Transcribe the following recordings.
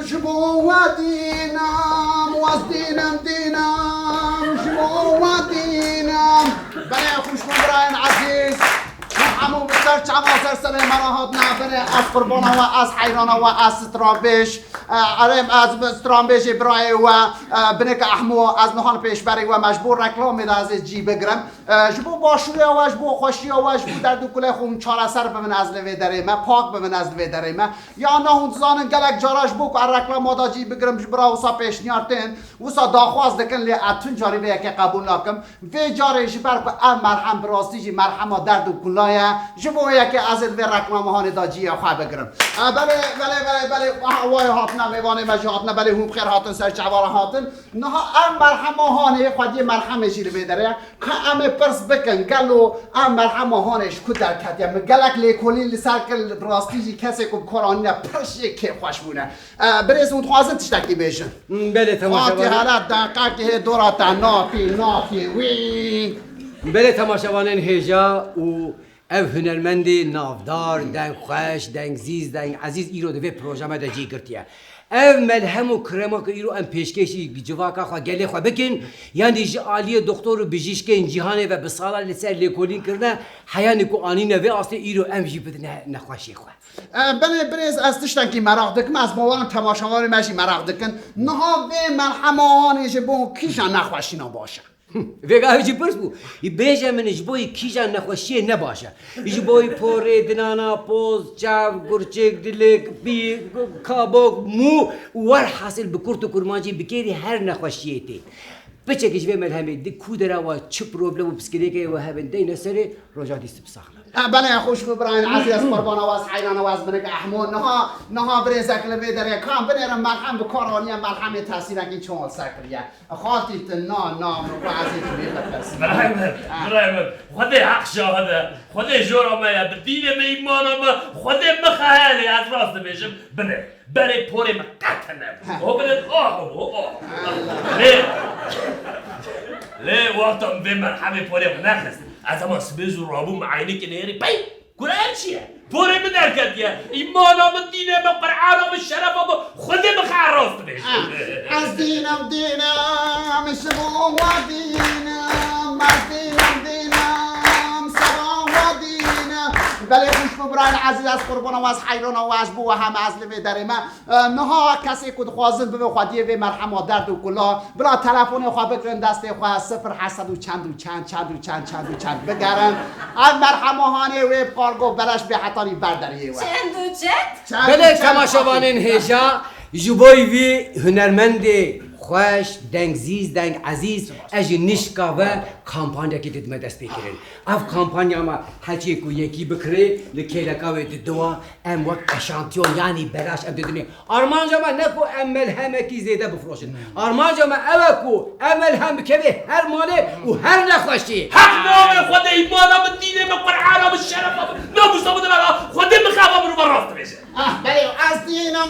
شبو ودینم واز دینم شبو ودینم بله خوش مبراین عزیز همون بسر چماسر سر مناهات نبره از قربانه و از حیرانه و از سترامبیش از سترامبیش برای و بنک احمو از نهان پیش بری و مجبور رکلام میده از جی بگرم جبو باشوره و جبو خوشی و جبو در دو کله خون چاره سر به من از لوی داره ما پاک به من از لوی داره ما یا نه هون زانن گلک جاراش بو که رکلام مادا جی بگرم جبرا وسا پیش نیارتن وسا داخواست دکن لی اتون جاری به که قبول نکم و جاری جبر که ام مرهم براستی جی مرهم در دو کلاه جبو یکی از الوی رکلام هانی دا جی خواه بگرم بله وای هاتنا میوانه مجی هاتنا بله هم خیر هاتن سر چوار هاتن نه ام مرهم هانی خودی مرهم جی لوی داره که ام پرس بکن گلو ام مرهم هانش کدر کدیم گلک لیکولی لسرکل براستی کسی که قرآنی پرشی که خوش بونه بریز اون خوازن تشتکی بیشن بله تماشاوان حالت دقیقه دورات نافی وی بله تماشاوانین هجا و او هنرمندی نافدار دنگ خوش دنگ زیز دنگ عزیز ایرو دوی پروژه مده جی گرتیه او ملهم و کرما که ایرو ام پیشکشی جواکا خواه گلی خواه بکن یعنی جی آلی دکتر و بجیشکن جیهانه و بسالا لسر لیکولین کرنه حیانی که آنینه و آسته ایرو ام جی بدنه نخواشی خواه بله بریز از تشتن که مراق دکم از موان تماشاوان مشی مراق دکن نها و ملحمانی جبون کیشان نخواشینا باشه وگاه جی پرس بو بیجه من جبوی کیجان نخوشیه نباشه جبوی پوره دنانا پوز چاو گرچک دلک بی کابوک مو ور حاصل بکرت و کرمانجی بکیری هر نخوشیه تی بچه که جبه ملهمه دی کودرا و چه پروبلم و بسکره که و هبن دی نسره رجا دیست بساخنه بله خوش ببراین عزیز قربان آواز حیران آواز بنک احمد نها بریز اکل بیدره کام بنیرم ملحم بکارانی ملحم تاثیر اگین چون سکریه خاطی نه رو عزیز بیخت برایم خود حق شاهده خود جورا مایا بدین ایمان ما خود مخالی از راست بیشم بنه برای پوری مقتنم او بنه لی وقتم به مرحبی پوری نخست از اما سبزو رابو معینی که نیری بای گره چیه؟ پوری من درکتیه ایمان آمد دینه من قرآن آمد شرف آمد خودی بخیر راست بیشم از دینم شبو و دینم از دینم سبا و دینم بله خوش ببراین عزیز از قربان و از حیران و از بو و همه از لوی داره من نها کسی کد خوازن به خودی و مرحمه درد و کلا بلا تلفن خواه بکرن دسته خواه 0 و چند بگرن از مرحمه هانه و قارگو بلش به حتانی برداریه و چند بله تماشاوانین هجا جبوی وی هنرمند خوش دنگ زیز دنگ عزیز اجی نشکا و کامپانیا که دید دست بکرن اف کامپانیا ما هرچی کو یکی بکره لکیلکا و دوا ام وقت اشانتیون یعنی بلاش ام دیدنی آرمان جا ما نکو امل همه کی زیده بفروشن آرمان جا ما اوکو امل هم که هر ماله و هر نخوشی حق نام خود ایمان آمد دینه من قرآن آمد شرف آمد ناموس آمد خود مخواه برو راست بیشه بله از دینم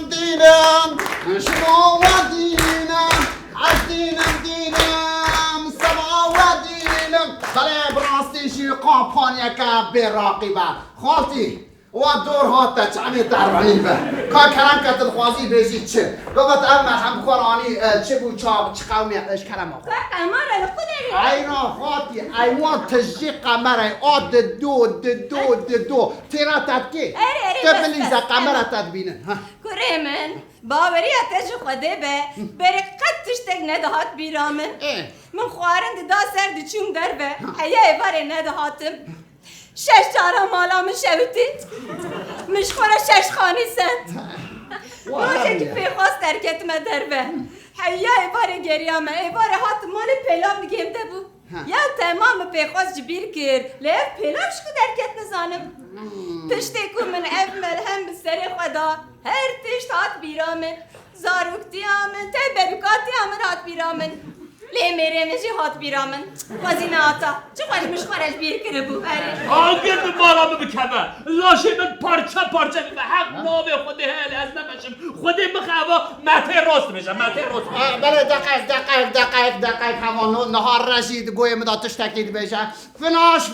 شما و دینم از دینم سما و دینم بله براستیشی قامپانیا که به راقیبه خاطی و دور هاتا چمی دربانی به که کرم کتل خوازی بیشی چه گفت اما هم قرآنی چه بو چاق چه قومی اش کرم آخو قمر خودی اینا خاطی ایوان تجی قمره آد دو تیرا تدکی تبلیزا قمره تدبینه کره من باوری اتش خوده به بره قد تشتک ندهات بیرامن من خوارند دا سرد چوم در به حیه باره ندهاتم 6 جارا مالا من شویدید مشخوره 6 خانی سند روشه که پیخواست درکت ما در به حیه باره گریامه باره هات مال پیلام گیمده بود یا تمام پیخواست جبیر کرد لیف پیلامش که درکت نزانم تشتی که من افمل هم بسر خدا هر تشت هات بیرامن زاروکتی آمن تی بروکاتی آمن هات بیرامن لی میره میشی هات بیرامن وزینه آتا چه خوش مشخورش بیر کنه بو بره آگه به بالا بکمه لاشه من پارچه به حق نام خودی هلی از نمشم خودی بخوا مته راست میشم بله دقیق هوا نهار رسید گویم دا تشتکید بشه فلاش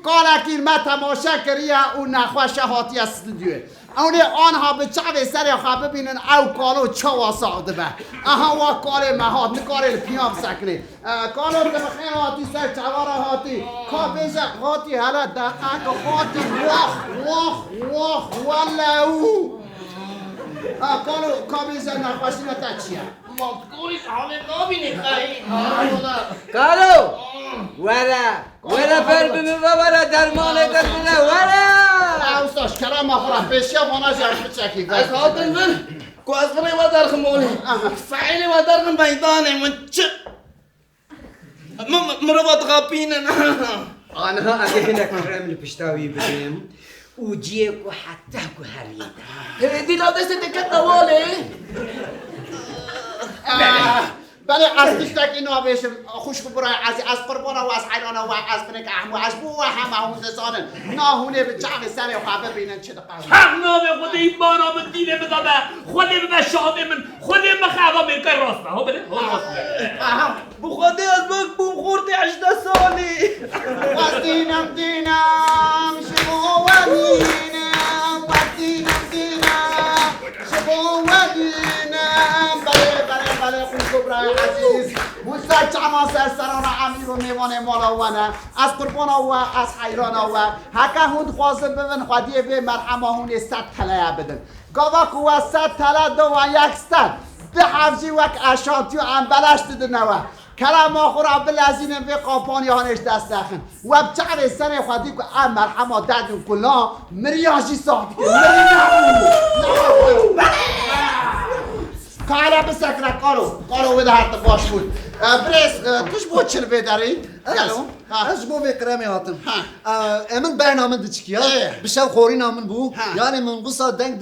قال اکیل ما تماشا کریه او نخوشه هاتی استودیوه اونی آنها به چاوی سر خواه ببینن او کالو چه واسعده به اها وا کال مهات نکاره پیام سکنی کالو تبخیر هاتی سر چوار هاتی کابیز هاتی هلا دقیق هاتی واخ ولو کالو کابیز نخواشی نتا چیه مذکوری حالی نابینی خواهی کارو ولا پر بمن ولا درمان درمونه ولا اوستاش کرم خورم بشیا وانا جرش بچکی از هاتن من کو از غنی ما درخم مولی فعلی ما درخم میدانه من چه مروات غابینن آنها اگه هنک کرم لپشتاوی بدیم و جیکو حتی کو هرید دی لا دست دکت نواله بله از تشتکی نابشم خوش برای از قربانه و از حیرانه و از فنک احم و از بو و همه همون زسانه ناهونه به چاق سر خواه ببینن چه دقیقه حق نامه خود ایمان آمد دینه بدامه خود به شهاده من خود به خواه من که راست ها بله راست بو خودی از بک بو خورتی 18 سالی و دینم شما و دینم و دینم شما و دینم بله خوش برای عزیز مستر چما سرسران امیر و میوان مالاوانه از قربان و از حیران و هکه هند خواسته ببین خودیه به مرحمه هون 100 تله بدن گاوا کو 100 تله دو و 100 ده حفظی وک اشانتیو انبلش ددنوه کلام آخر بلازینم به قاپانی هانش دست دخن و بچعر سر خودی که ام مرحمه دادن کلا مریاجی ساختی که کالا بسکره کارو بده حتی باش بود بریس توش بود چل بیداری؟ از بو بکرمی هاتم امن برنامه دچکیا بشو خوری نامن بو یعنی من بسا دنگ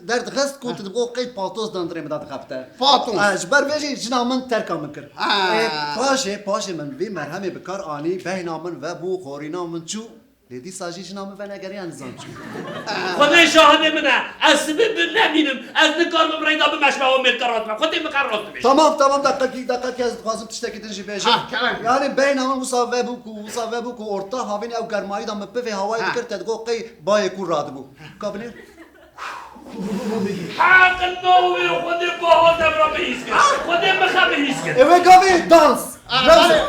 درد خست کوت دبو قید پاتوز دندره مداد خفته پاتوز اجبر ویجی جنامن ترکامن کر پاشه من وی مرهمی بکار آنی بهنامن و بو خوری نامن چو لیدی ساجی جنامن و نگری انزام چو خود شاهده منه از سبب نبینم از نکار ببرید آب مشبه و مرکرات من خودی مقررات بشه تمام دقیقی از خوازم تشتکی تنجی بیجی یعنی بهنامن مساوه بو که ارتا هاوین او گرمایی دام به هوایی بکر تدگو قی بای کو راد بو کابنیر حق نوی خودی باهاتم را به هیس کرد خودی مخم به هیس کرد اوه گاوی دانس بله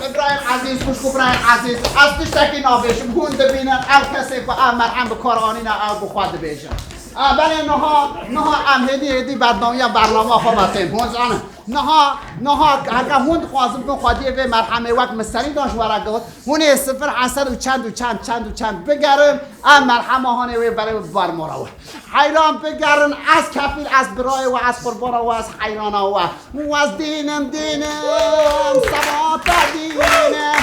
ابراهیم عزیز خوش ابراهیم عزیز از تشتکی نابشم هون دبینن او کسی که مرحم به کارانی نه او بخواد بیشن بله نها ام هدی بدنامی برنامه خوابتیم هون نها اگر هون خوازم کن خودی به مرحمه وقت مستری داشت ورگات هون صفر حسد و چند بگرم ام مرحمه هانه وی برای برمارا حیران بگرن از کفیل از برای و از قربان و از حیرانه و از دینم سبات دینم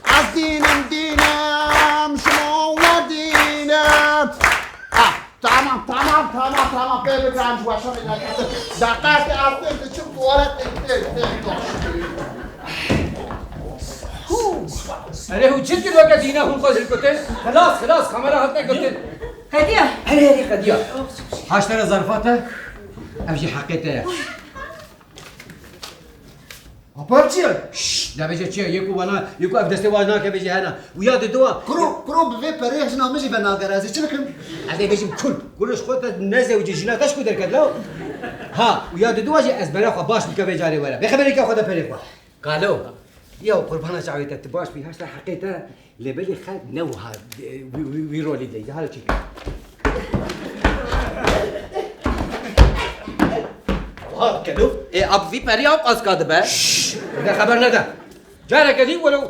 از دینم شما و دینم تمام بگرم جواشان دقیق از چون دوارت अरे उचित की लोग दीना हम को कते खलास कमरा हाथ में कते هدیه अरे قديا هاش ترى ظرفاته امشي حقيقته اپر چیه؟ لا بيجي چه يكو افدسته وانا که بيجي هنا وياد دوا کرو به پره جنامجی به ناگرازی چه نکرم؟ هذا بيجي كلش خودت نزه وجي جناتش كو دركد لو ها وياد دوا جي ازبره خو باش بك بيجاري ولا بخبرك خود پره قالوا يا قربانا شعويت تباش في هاش حقيقته لبلي خد نوها ويرولي دي هذا شيء کدو اب وی پری آب از کاده به ده خبر نده جارك دي ولو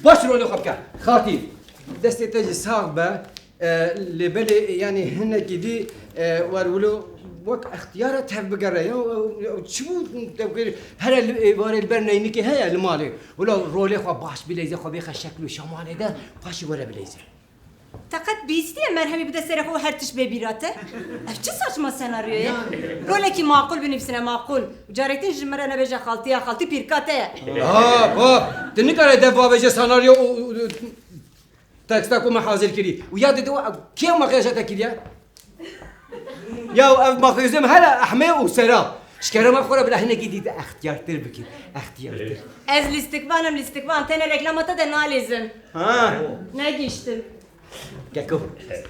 باش رولي خبكا خاطي دستي تجي صاحبه لبلي يعني هنا كدي ورولو وك اختيارات هف بقرا شو تقول هلا واري البرنامج كي هي المالي ولا رولي خو باش بليزه خو بيخ شكله شمالي ده باش ولا بليزه تقد بیستی مرهمی بده سر خو هر تش ببیراته اف چه saçma senaryoya roleki معقول بنفسنا معقول جارتين جمره انا بجا خالتي بيركاته باب تنكر ده بابجه سيناريو تكستكو محاضر كري وياد دو كيف ما خيشتك كده يا ما خيزم هلا احمي وسراب شكرا ما خورا بلا هنا جديد اختيار تربكي اختيار از لیستکوانم تنه رکلاماتا ده نالزم نگیشتم گکو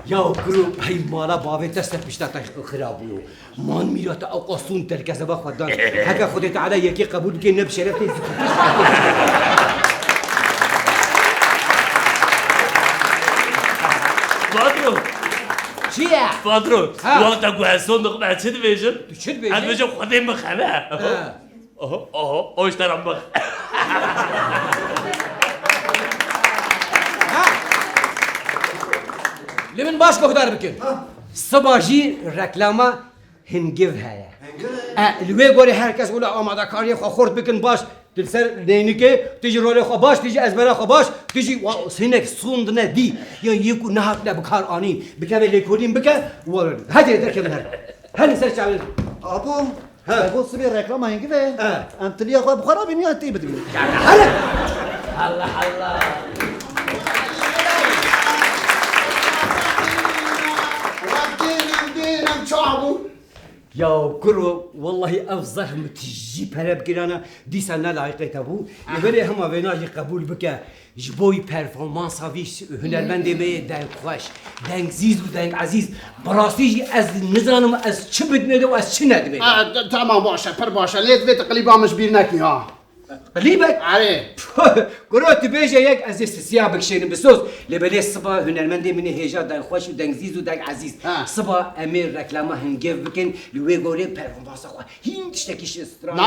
یا کرو هی مالا باوی دست پیشتاتش خرابیو مان میرات اوقاسون ترکزه با خودان هکا خودت علا یکی قبول که نب شرفتی پادرون چیه؟ پادرون ها. وقتا گوهستان دقیقه چه دویجن؟ چه دویجن؟ از بجم خودم بخمه آها اوش دارم بخ لمن باش گهدار بکن صباجی رکلاما هنگیو هیا لوی گوری هر کس ولی آماده کاری خو خورد بکن باش دلسر دینی که تیجی رولی خو باش تیجی ازبرا خو باش تیجی سینک سوند نه دی یا یکو نهات نه بکار آنی بکمه لیکودیم بکه ورد هدی درکم هر هر سر چاول ابو ابو سبي ريكلاما هنگوه انتليا خو بخرا بيني انتي بدبي الله الله ودینم دینم چابو یا کرو والله افضل متجی پرب گرانا دیسا نلاقه تبو ولی هم ویناجی قبول بکه جبوی پرفورمانس هاویش هنرمندی می دنگ خوش دنگ زیز و دنگ عزیز براستی از نزانم از چه بدنده و از چه ندمه تمام باشه پر باشه لیت ویت قلیبامش بیر نکی ها قلیبک آره کرو تبیجه یک از سیاه بکشینم بسوز لبلی صبا هنرمندی من هیجا دنگ خوش و دنگ زیز و دنگ عزیز صبا امیر رکلامه هنگیو بکن لوی گوری پرفورمانس خو هین تشتکیش استران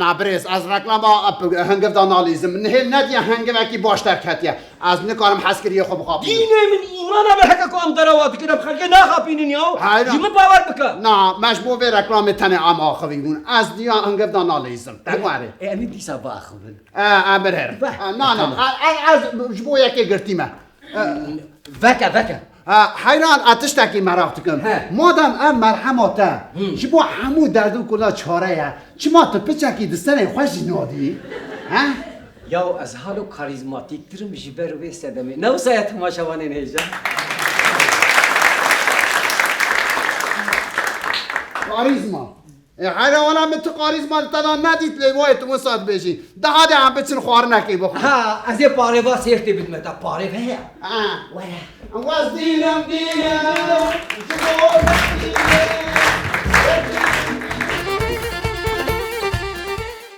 نه بریز از رکلام هنگف دانالیزم نه ندیه هنگف اکی باشتر کتیه از نکارم حس کریه خو بخواب دینه من ایمانا به حکا که ام دروات کنم خلقه نخوابینین یاو حیران. جیمه باور بکن نه مجبور به رکلام تنه ام آخویگون از دیا هنگف دانالیزم بگواره امی دیسا با خوبن امرهر نه از جبو یکی گرتیمه وکه حیران اتش تکی مراحت کن مادام ام مرحماته جبو همو دردو کلا چاره یا چما تو پچکی دستنه خوشی نادی ها یا از حالو کاریزماتیک ترم جبر و سدمه نو سایت تماشاوانه نیجا کاریزما حیران والا من تو کاریزما تدا ندید لیوای تو مساعد بشی ده هم بچن خوار نکی بخور ها از یه پاره با سیرتی بدمه تا پاره بیا واز دینم جبو